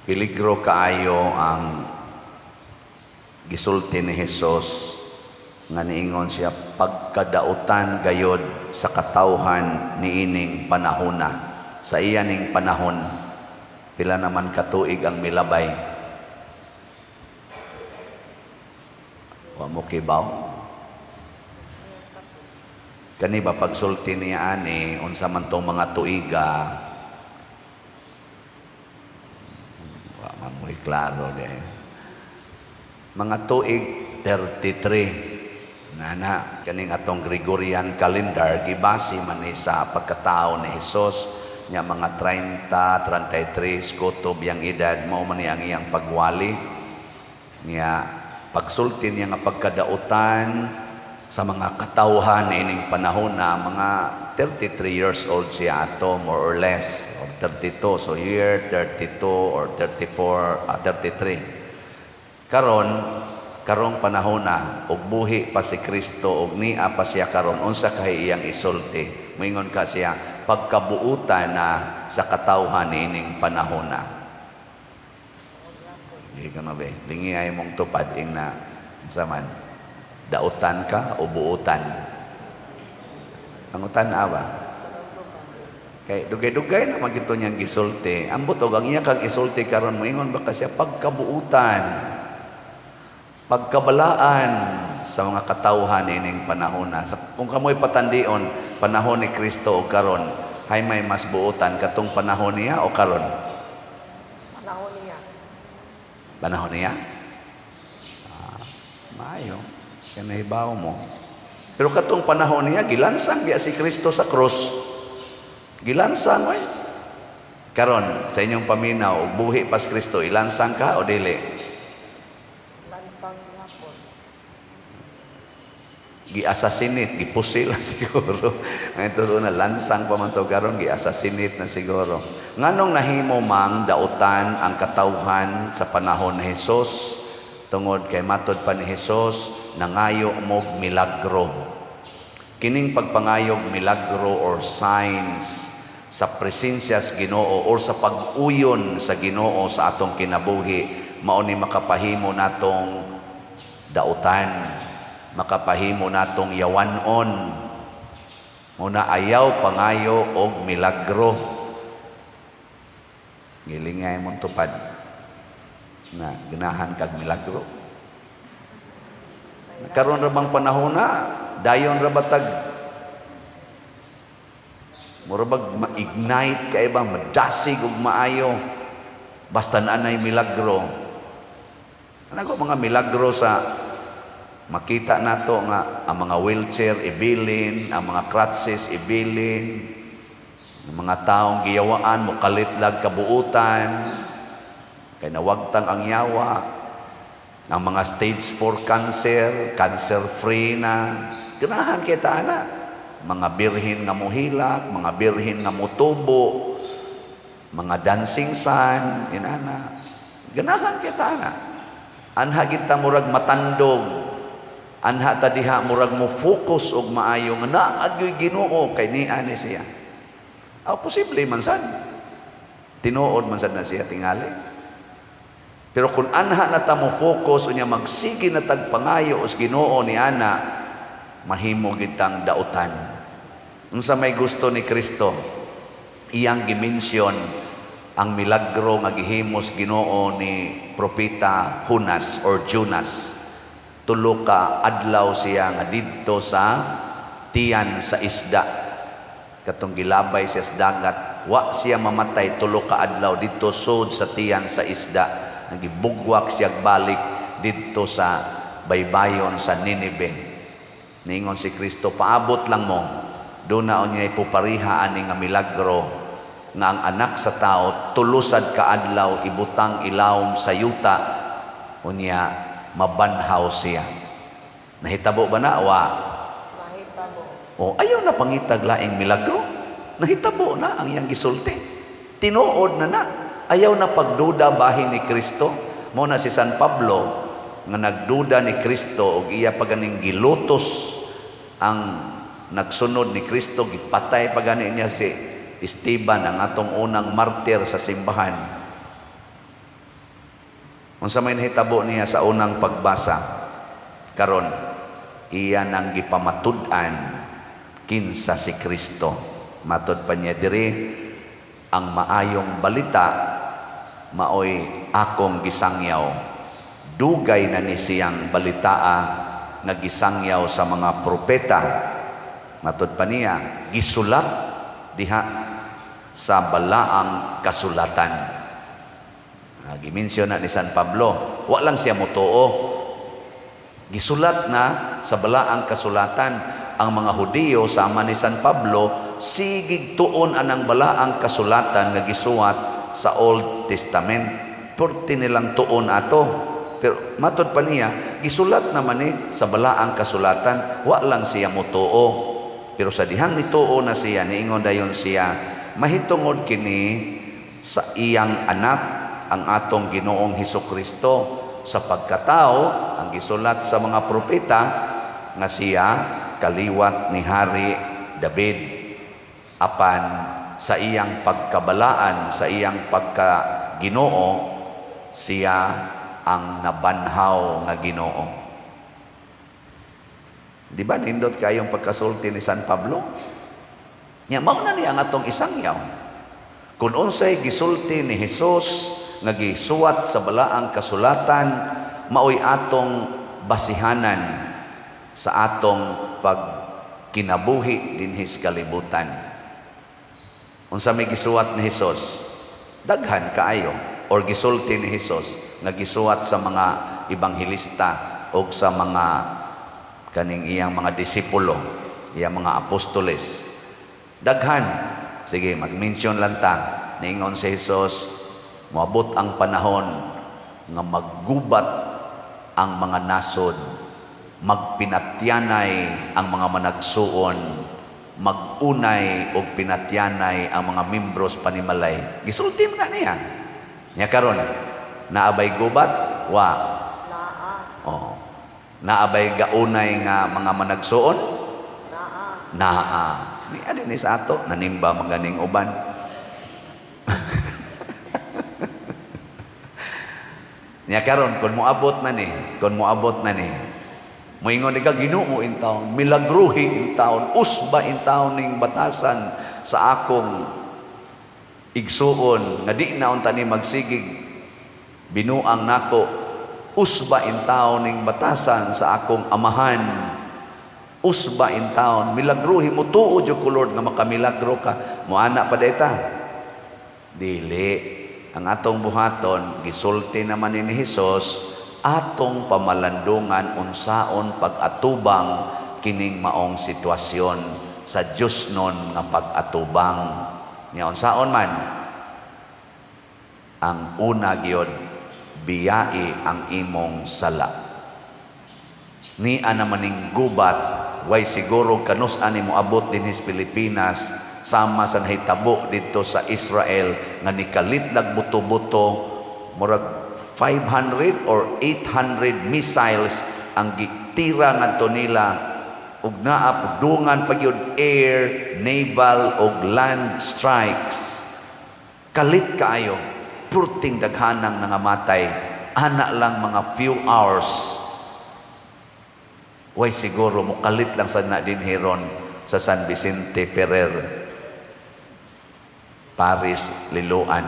Piligro kaayo ang gisulti ni Hesus nga niingon siya pagkadautan gayod sa katawhan niining panahona. Sa iyaning panahon, pila naman katuig ang milabay. Wa mo kibaw. Kani ba pagsulti niya ani unsa man tong mga tuiga? Wa man mo klaro de. Mga tuig 33 nana kaning atong Gregorian calendar gibase man ni sa pagkatao ni Hesus nya mga 30, 33 kutob yang edad mao man ni ang iyang pagwali niya pagsulti niya nga pagkadautan sa mga katawhan ining panahon na mga 33 years old siya ato more or less or 32 so year 32 or 34 33 karong panahon na ug buhi pa si Kristo ug nia pa siya karon unsa kay iyang isulti moingon ka siya pagkabuutan na sa katawhan ining panahon na di ka na be lingi ay mong tupad ing na zaman dautan ka o buutan ang utan ba kay dugay-dugay na magito niyang gisulti ambot og ang iya kang isulti karon moingon ba ka siya pagkabuutan pagkabalaan sa mga katawhan ining panahon na. Kung kamoy patandion, panahon ni Kristo o karon, hay may mas buutan katong panahon niya o karon? Panahon niya. Panahon niya? Maayo. Kaya nahibaw mo. Pero katong panahon niya, gilansang biya si Kristo sa krus. Gilansang, oy. Karon, sa inyong paminaw, buhi pas Kristo, ilansang ka o dili? Gi-assassinate, gipusil siguro. Ito na lansang pa man to karon gi-assassinate na siguro. Nganong nahimo mang dautan ang katawhan sa panahon ni Hesus tungod kay matod pa ni Hesus nangayo mog milagro. Kining pagpangayog milagro or signs sa presensya sa Ginoo or sa pag-uyon sa Ginoo sa atong kinabuhi mao ni makapahimo natong dautan. Makapahimo natong yawanon muna ayaw pangayo og milagro gilingay mong tupad na ganahan kag milagro karon ra bang panahon na dayon ra batag murabag ma-ignite kay ba madasig og maayo basta naanay milagro ano ko mga milagro sa makita nato nga ang mga wheelchair ibilin, ang mga crutches ibilin, ang mga taong giyawaan mo kalitlag kabuutan, kay nawagtang ang yawa, ang mga stage 4 cancer, cancer free na, ganahan kita na, mga birhin nga muhilak, mga birhin nga mutubo, mga dancing sun, inana, ganahan kita na. Anha kita murag matandog, anha ta diha murag mo focus og maayo nga naagyoy Ginoo kay niya ni siya. Posible man sad. Tinuod man sad na siya tingali. Pero kung anha na ta mo focus unya magsige na tag pangayo os Ginoo ni ana, mahimo gitang dautan. Unsa may gusto ni Kristo, iyang gimensyon ang milagro nga gihimos Ginoo ni propeta Jonas or Jonas. Tulo ka adlaw siya nga didto sa tiyan sa isda katong gilabay siya sa dagat wa siya mamatay tulo ka adlaw didto sud sa tiyan sa isda nagibugwak siya balik didto sa baybayon sa Ninive ningon si Kristo paabot lang mo do na unya ipupariha ani nga milagro nga ang anak sa tao tulusad ka adlaw ibutang ilawom sa yuta unya mabanhaw siya. Nahitabo ba na? Nahitabo. O ayaw na pangitag laing milagro. Nahitabo na ang iyang gisulti. Tinuod na. Ayaw na pagduda bahin ni Kristo. Mo na si San Pablo nga nagduda ni Kristo og iya paganing gilutos ang nagsunod ni Kristo gipatay pagani niya si Esteban ang atong unang martir sa simbahan. Unsa may nahitabo niya sa unang pagbasa karon, iya nang gipamatud-an kinsa si Kristo. Matud pa niya diri, ang maayong balita maoy akong gisangyaw. Dugay na ni siyang balitaa nga gisangyaw sa mga propeta. Matud pa niya, gisulat diha sa balaang kasulatan. Gimensyon na ni San Pablo, wa lang siya mutuo. Gisulat na sa balaang kasulatan ang mga Hudiyo sama ni San Pablo, sigig tuon anang balaang kasulatan nga gisuwat sa Old Testament. Purti nilang tuon ato. Pero matud pa niya, gisulat naman sa balaang kasulatan, wa lang siya mutuo. Pero sa dihang nituo na siya, niingon dayon siya, mahitungod kini sa iyang anak, ang atong Ginoong Hesukristo, sa pagkatao ang gisulat sa mga propeta nga siya kaliwat ni Hari David, apan sa iyang pagkabalaan, sa iyang pagka-Ginoo, siya ang nabanhaw nga Ginoo. Di ba nindot kayong pagkasulti ni San Pablo? Nya mao na niya ang atong isangyaw. Kung unsay gisulti ni Hesus nga gisuwat sa balaang kasulatan, maoy atong basihanan sa atong pagkinabuhi dinhi sa kalibutan. Unsa may gisuwat ni Hesus? Daghan kaayo, or gisulti ni Hesus nga gisuwat sa mga ebanghelista o sa mga kaning iyang mga disipulo, iyang mga apostoles. Daghan. Sige, mag-mention lang ta. Niingon si Hesus, moabot ang panahon nga maggubat ang mga nasod, magpinatyanay ang mga managsuon, magunay o pinatyanay ang mga membros panimalay. Gisulti na niya. Nya karon, naabay gubat? Wa. Naa. Oh. Naabay gaunay nga mga managsuon? Naa. Naa. Ni adin ni sa ato, nanimba maganing uban. Nya karon kun moabot na ni, moingon ka Ginoo in taon, milagruhi in taon, usba in taon ning batasan sa akong igsuon nga di na unta ni magsigig binuang nako, usba in taon ning batasan sa akong amahan, usba in taon, milagruhi mo tuo jud ko Lord nga makamilagro ka. Moana pa dayta? Dili. Ang atong buhaton, gisulti naman ni Hesus, atong pamalandungan unsaon pag-atubang kining maong sitwasyon sa Dios nun nga pag-atubang. Nya unsaon man? Ang una gyud, biyai ang imong sala. Ni anamaning gubat, way siguro kanus-an mo abot dinhi sa Pilipinas, sama sa nahitabo dito sa Israel nga nikalitlag buto-buto, murag 500 or 800 missiles ang gitira ngadto nila, ug naa pugdungan pagyud air, naval ug land strikes. Kalit kaayo, purting daghanang nangamatay, ana lang mga few hours. Way siguro mo kalit lang sad na din hiron sa San Vicente Ferrer, Paris, Liloan.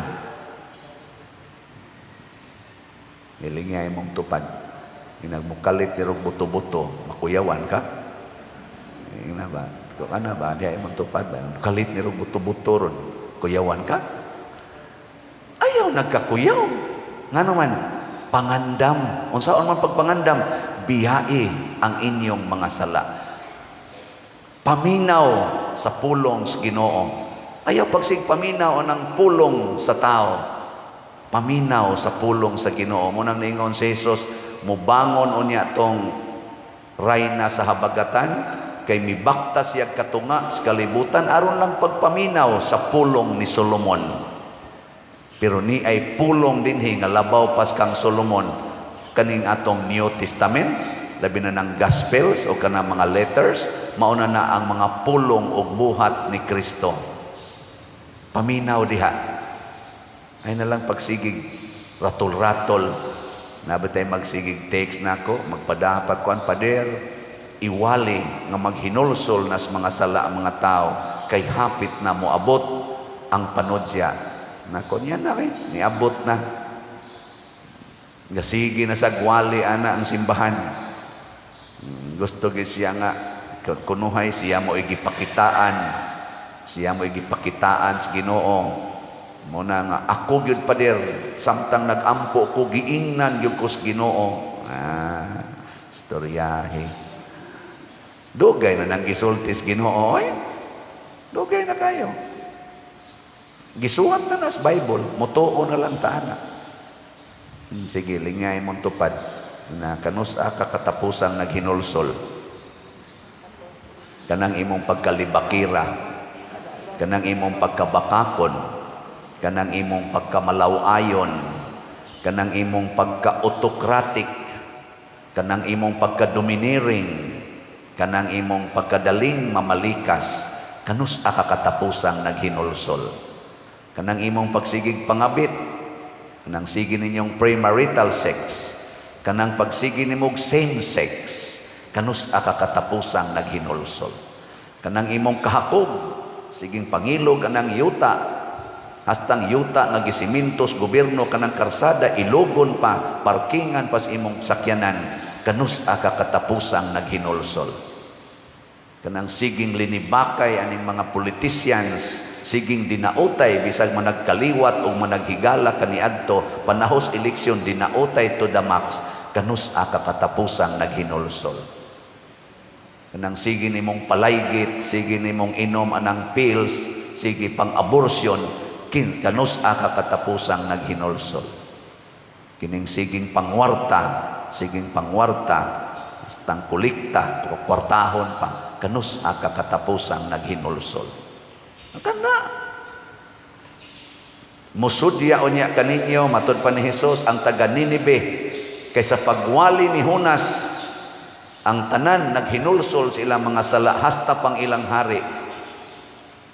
Hilingay mong tupad. Inagmukalit ni rog buto-buto, makuyawan ka? Ina ba? Ko kana ba? Di ay mong tupad ba? Mukalit ni rog buto-buto ron, kuyawan ka? Ayaw nagkakuyaw. Ngano man? Pangandam. Unsaon man pagpangandam? Biyai ang inyong mga sala. Paminaw sa pulong sa Ginoo. Ayaw paminaw ng pulong sa tao. Paminaw sa pulong sa Ginoo. Munang niingon si Jesus, mubangon unya tong rayna sa habagatan, kay mibaktas siya katunga sa kalibutan, aron lang pagpaminaw sa pulong ni Solomon. Pero ni ay pulong dinhi nga labaw pas kang Solomon, kaning atong New Testament, labi na ng Gospels o kanang mga letters, mauna na ang mga pulong o buhat ni Kristo. Paminaw diha. Ay na lang pagsigig, ratol-ratol, Nabitay magsigig text nako, magpadapat kuan pader, iwali nga maghinulsol nas mga sala ang mga tao kay hapit na moabot ang panodya. Nako niya na niabot na. Gasigi na sa gwali ana ang simbahan. Gusto gid siya nga kunuhay siya mo igipakitaan. Siya mo igipakitaan sa Ginoo. Muna nga ako gyud pader samtang nagampo ko giingnan gyud ko sa Ginoo. Istoryahe. Dugay na nang gisultis Ginoo oy. Dugay na kayo. Gisuwat na nas Bible, mutuo na lang ta ana. Sige, lingay mong tupad na kanusa ka katapusang naghinulsol. Kanang imong pagkalibakira, kanang imong pagkabakakon, kanang imong pagkamalaw-ayon, kanang imong pagka-autocratic, kanang imong pagka-domineering, kanang imong pagkadaling mamalikas, kanusa ka katapusang naghinulsol. Kanang imong pagsigig pangabit, kanang sige ninyong premarital sex, kanang pagsige nimog same sex, kanusa ka katapusang naghinulsol. Kanang imong kahakog, siging pangilog kanang yuta, hastang yuta nga gisimintos gobyerno kanang karsada, ilogon pa, parkingan pas imong sakyanan, kanusa ka katapusang naghinulsol. Kanang siging linibakay aning mga politicians, siging dinautay bisag managkaliwat o managhigala kaniadto panahos eleksyon, dinautay to the max, kanusa ka katapusang naghinulsol. Kanang sige nimong palaygit, sige nimong inom anang pills, sige pang abortion, kanusa ka katapusang naghinulsol. Kining siging pangwarta, hastang kulikta, kwartahon pa, kanusa ka katapusang naghinulsol. Kana musudya unya kaninyo matud pa ni Hesus ang taga Ninibe kaysa pagwali ni Hunas ang tanan naghinulsol sila mga sala hasta pang ilang hari.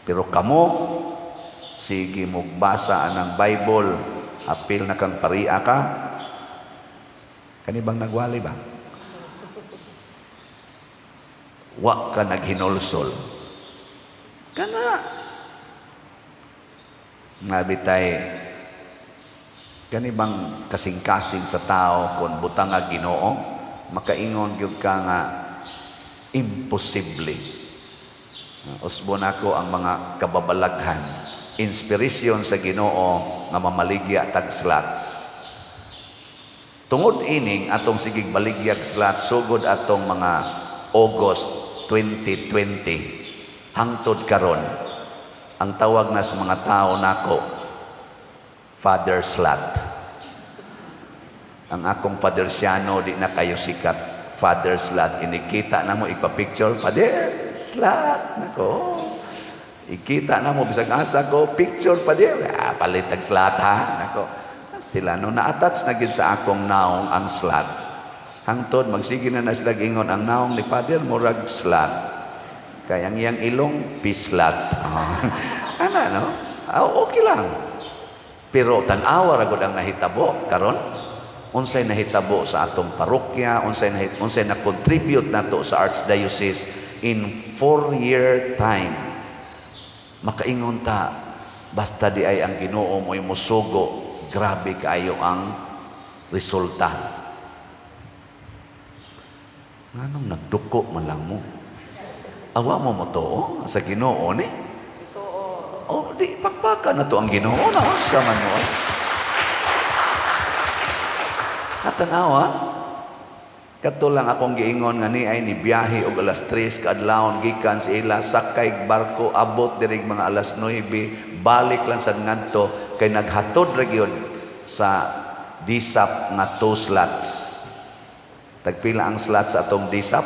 Pero kamo sige mugbasa anang Bible, apil na kang paria ka, kanibang nagwali ba? Wa ka naghinulsol. Kana nabitay kanibang kasing-kasing sa tao kung butang nga Ginoo, makaingon gyud ka nga imposible. Usbon ako ang mga kababalaghan, inspirasyon sa Ginoo nga mamaligya tag slots. Tungod ining atong sigig baligyag slots sugod atong mga August 2020 hangtod karon, ang tawag na sa mga tao nako Father Slut. Ang akong Fathersiano di na kayo sikat, Father Slut. Inikita na mo ipapicture, Father Slut nako. Ikita na mo bisag asa ko picture Father, palit tag slut ha nako. Astilano na-attach na gid sa akong naong ang slut. Hangtod magsige na sila gingon ang naong ni Father murag slut. Kaya ang iyang ilong pislat. Ano no? Okay lang. Pero tan-awa ra gud ang nahitabo karon. Unsay nahitabo sa atong parokya, unsay na contribute nato sa Archdiocese in 4-year time. Makaingon ta basta di ay ang Ginoo mo'y musugo, grabe kaayo ang resulta. Nganong nagduko man lang mo? Awa mo mo to sa Ginoo ni? Oh, di pakpaka na to ang Ginoo na sa manual. Natanawa, katulang akong giingon nga ni ay ni biyahe og alas 3 kaadlawon gikan sa ila sakay barko abot dirig mga alas 9 balik lang sa ngadto kay naghatod ra gyud sa disap nga 2 slots. Tagpila ang slots sa atong disap?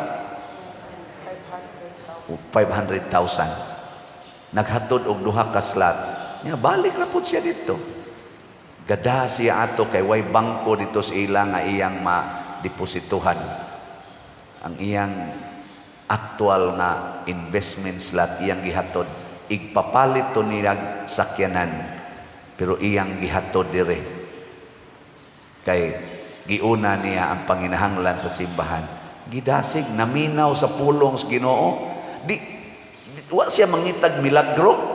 500,000. Naghatod og 2 ka slots. Nya balik na pud siya dito. Gada siya ato kay way bangko dito sa ila nga iyang ma-deposituhan. Ang iyang actual na investment slot iyang gihatod. Igpapalit to niya sakyanan. Pero iyang gihatod dire. Kay giuna niya ang panginahanglan sa simbahan. Gidasig, naminaw sa pulong sa Ginoo. Wa siya mangitag milagro.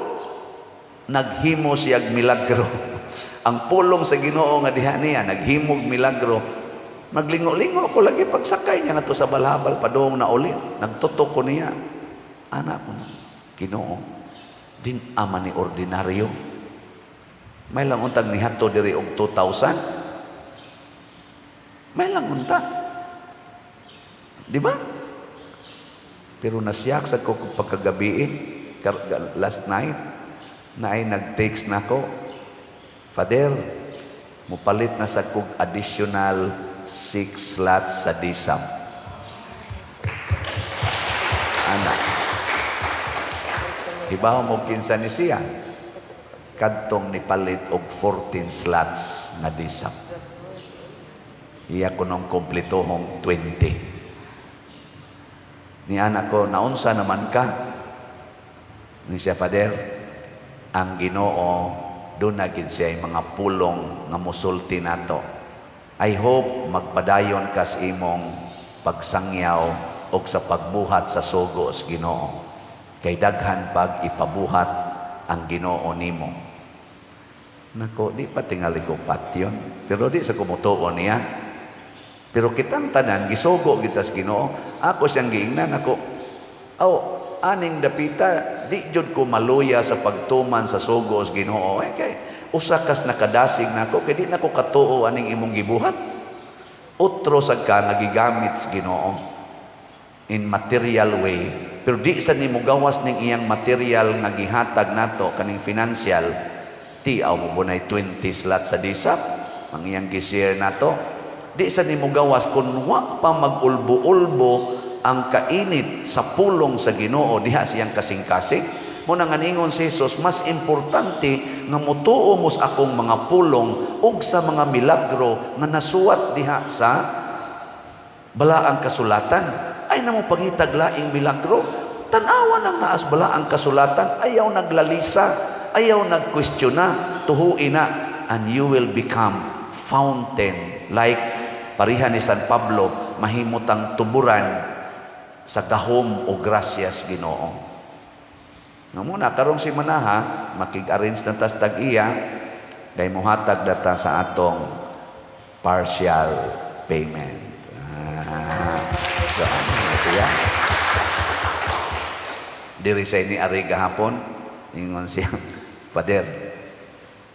Naghimo siya milagro. Ang pulong sa Ginoo nga diha niya, naghimog milagro. Maglingo-lingo ko lagi pagsakay niya nga to sa balhabal, padong na uli. Nagtutok ko niya. Anak ko na, Ginoo, din ama ni ordinaryo. May lang untag ni hato diri og 2,000. May lang unta. Di ba? Pero nasiyak sa ko pagkagabi last night na ay nag-text na ko, Father, mupalit na sa kog additional 6 slots sa DSAM. Anak. Ibaw mo kinsa ni siya. Kadtong nipalit og 14 slots nga DSAM. Iya ko nung kumpletohong 20. Ni anak ko, naunsa naman ka? Ni siya, Father, ang Ginoo, doon na gid siya yung mga pulong nga musulti nato. I hope magpadayon ka sa imong pagsangyaw o sa pagbuhat sa sugos, Ginoo. Kay daghan pag ipabuhat ang Ginoo nimo. Nako, di pa tingali ko patyon. Pero di sa kumutuon niya. Pero kitang tanan, gisugo kita sa Ginoo. Ako siyang giingnan ako. Aning dapita, di jud ko maluya sa pagtuman sa sugos, Ginoo. Kay usakas nakadasig nako, kay di nako katuo aning imong gibuhat. Utro sad ka nagigamit sa Ginoo in material way. Pero di sa nimo gawas ning iyang material nga gihatag nato kaning financial, tiaw mo bunay 20 slots sa DSAP ang iyang gi-share nato. Di sa nimo gawas kun wa pa mag-ulbo-ulbo ang kainit sa pulong sa Ginoo diha siyang kasing-kasing. Mo nang aningon si Jesus, mas importante nga mutuo mo sa akong mga pulong ug sa mga milagro nga nasuwat diha sa balaang kasulatan. Ay namo pangitag laing milagro, tan-awan ang naas balaang kasulatan, ayaw naglalisa, ayaw nagkwestiona, tuhuin na, and you will become fountain like parihan ni San Pablo, mahimutang tuburan sa gahom o grasyas Ginoo. Nga muna, karong si manaha, makig-arrange na tas tag-iya, kay muhatag data sa atong partial payment. So, ano ito yan? Diri sa ini ari gahapon, ingon siya, Father,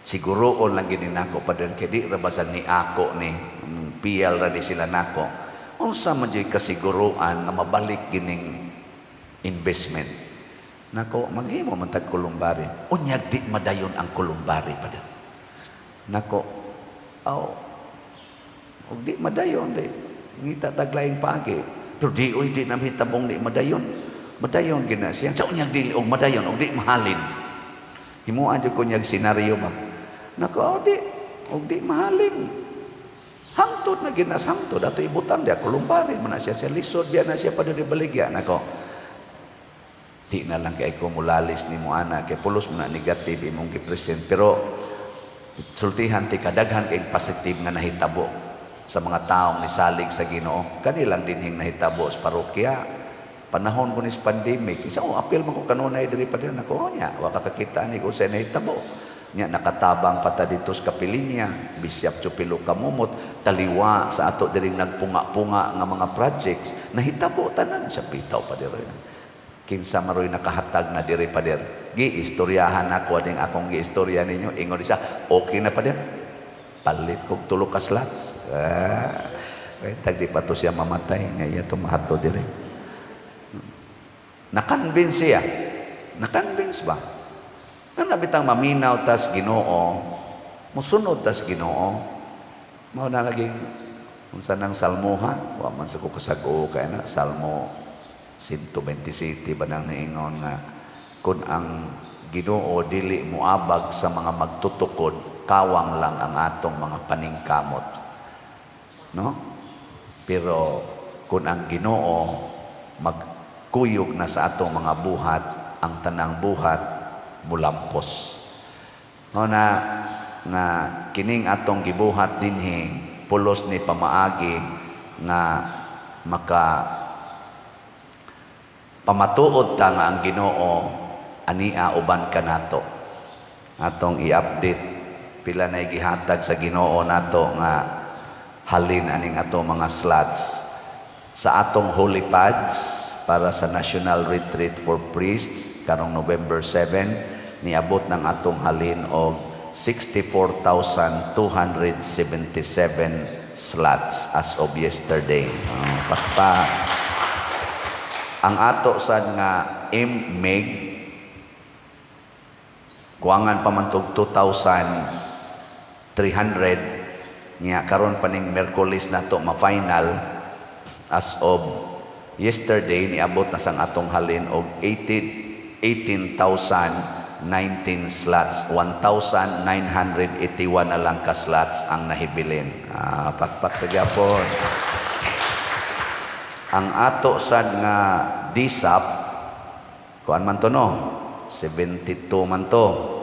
siguroon lang gini nako, Father, kaya di rabasan ni ako ni PL ra di sila nako. Unsa man jud kasiguruan na mabalik gining investment. Nako, maghimo man tag kulumbari. Unyag di madayon ang kulumbari, Father. Nako, og di madayon di ngita taglaing pagi. Pero di namitabong di madayon. Madayon gina siya. Sa unyag dili og madayon og di mahalin. Himuan jud ko nyag senaryo ba. Nako, og di mahalin. Hangtod na ginas hangtod ato ibutan dia kulumbari man siya sa lisod dia na siya pa diri baligya. Nako, di na lang kay ko mulalis ni mo ana kay pulos mo na negative imong gi-present, pero sultihan ti kadaghan kay positive nga nahitabo sa mga taong nisalig sa Ginoo. Kanilang dinhing nahitabo sa parokya. Panahon ko ni pandemic, isa apil man ko kanunay diri pa din nako nya wa ka kakita ni ko sa nahitabo. Nya nakatabang pata dito sa kapilinya, Bishop Chupilo Kamumot, taliwa sa ato diri nagpunga-punga nga mga projects, nahitabo tanan sa pitaw pa diri. Kinsa maroy nakahatag na diri pa der. Giistoryahan ako ding akong giistorya ninyo. Ingon isa, okay na pa der. Palit kog tulo ka slots. Tag di pa to siya mamatay. Ngaya to mahato diri. Nakonvince siya. Nakonvince ba? Nga nabitang maminaw tas Ginoo, musunod tas Ginoo. Mao na laging unsa nang salmoha, wa man sa ko kasag-o kay na Salmo 127 ba nang niingon nga kun ang Ginoo dili moabag sa mga magtutukod, kawang lang ang atong mga paningkamot. No? Pero kun ang Ginoo magkuyog na sa atong mga buhat, ang tanang buhat mulampos. No na nga kining atong gibuhat dinhi pulos ni pamaagi nga maka pamatuod ta nga ang Ginoo ania uban kanato. Atong i-update pila na gihatag sa Ginoo nato nga halin aning ato mga slots sa atong holy pads para sa National Retreat for Priests karong November 7 niabot ng atong halin og 64,277 slots as of yesterday. Ang ato sad nga meg kuangan pa man tog 2,300 niya karon pa ning Miyerkules nato ma-final. As of yesterday niabot na sang atong halin og 18,019 slots. 1,981 na lang ka slots ang nahibilin. Pakpak sa gyapon. Ang ato sad nga DSAP kuan man to no 72 man to.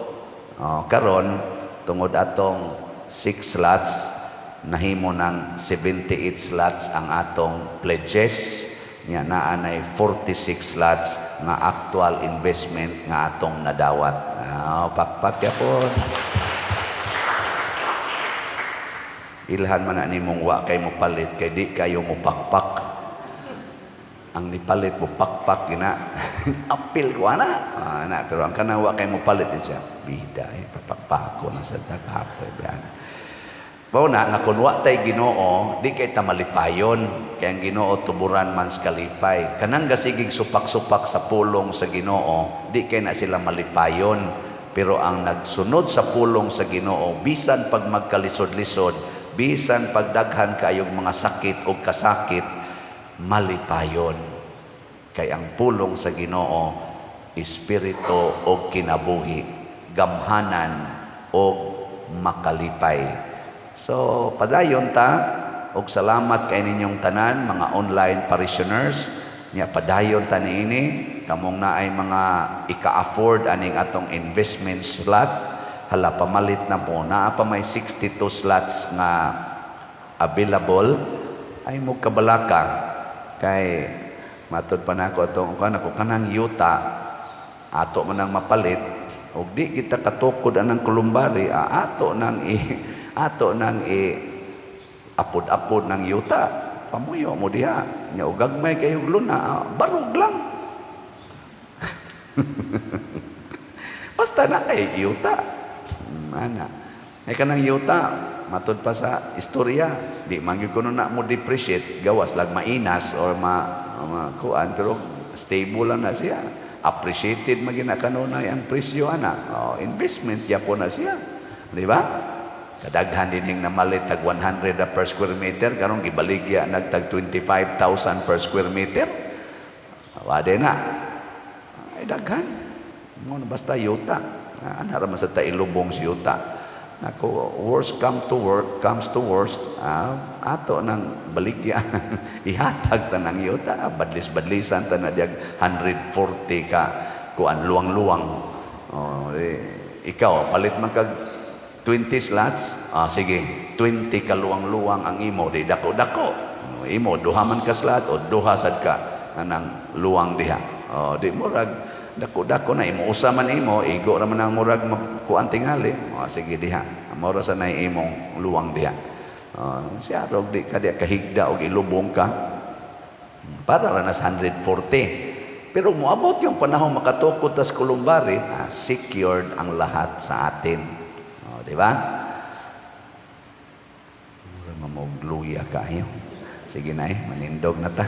Karon tungod atong 6 slots nahimo ng 78 slots ang atong pledges nya naa nay 46 slots nga actual investment nga atong nadawat. Pakpak yapon. Ilhan man na nimong wa kay mo palit kay di kayo mo pakpak. Ang nipalit mo pakpak gina apil ko ana pero ang kanang wa kay mo palit siya bida pakpako na sa tagapoy biyan. Mao na nga kun wa tay Ginoo di kay ta malipayon kay ang Ginoo tuburan man sa kalipay kanang gasigig supak-supak sa pulong sa Ginoo di kay na sila malipayon pero ang nagsunod sa pulong sa Ginoo bisan pag magkalisod-lisod bisan pagdaghan kayong mga sakit o kasakit malipayon kay ang pulong sa Ginoo espiritu o kinabuhi gamhanan o makalipay. So padayon ta og salamat kay ninyong tanan mga online parishioners nya padayon ta niini kamong naay mga ika-afford aning atong investment slot hala pamalit na po naa pa may 62 slots nga available ay mo kabalaka kay matud pa nako atong kanang yuta ato man ang mapalit og di kita katukod anang kulumbari ato nang apod-apod ng yuta pamuyo mo diha nya og gagmay kayo luna barog lang basta na kay yuta ana ay kanang yuta matud pa sa istorya di man gyud kuno na mo depreciate gawas lag mainas or kuan pero stable lang na siya appreciated magina kanunay ang presyo ana investment yapon na siya di ba kadaghan dining namalit tag 100 per square meter karon gibaligya nagtag 25,000 per square meter wade na ay daghan mo basta yuta ana ra man sa tailubong si yuta. Ako, worst comes to worst, ato nang baligya, ihatag ta ng yuta, badlis-badlisan ta na diag 140 ka, kuan luwang-luwang. Ikaw, palit man kag 20 slots, sige, 20 ka luwang-luwang ang imo, di dako-dako. Imo, duha man ka slot, o duha sad ka, anang luwang diha. Di murag, dako-dako na imo usa man imo igo ra man ang murag kuan tingali sige diha mora sa nay imong luwang diha siya rog di ka diha kahigda og ilubong ka para ra nas 140 pero moabot yung panahon makatukod tas kulumbari secured ang lahat sa atin di ba mura mamog luya kayo sige na manindog na ta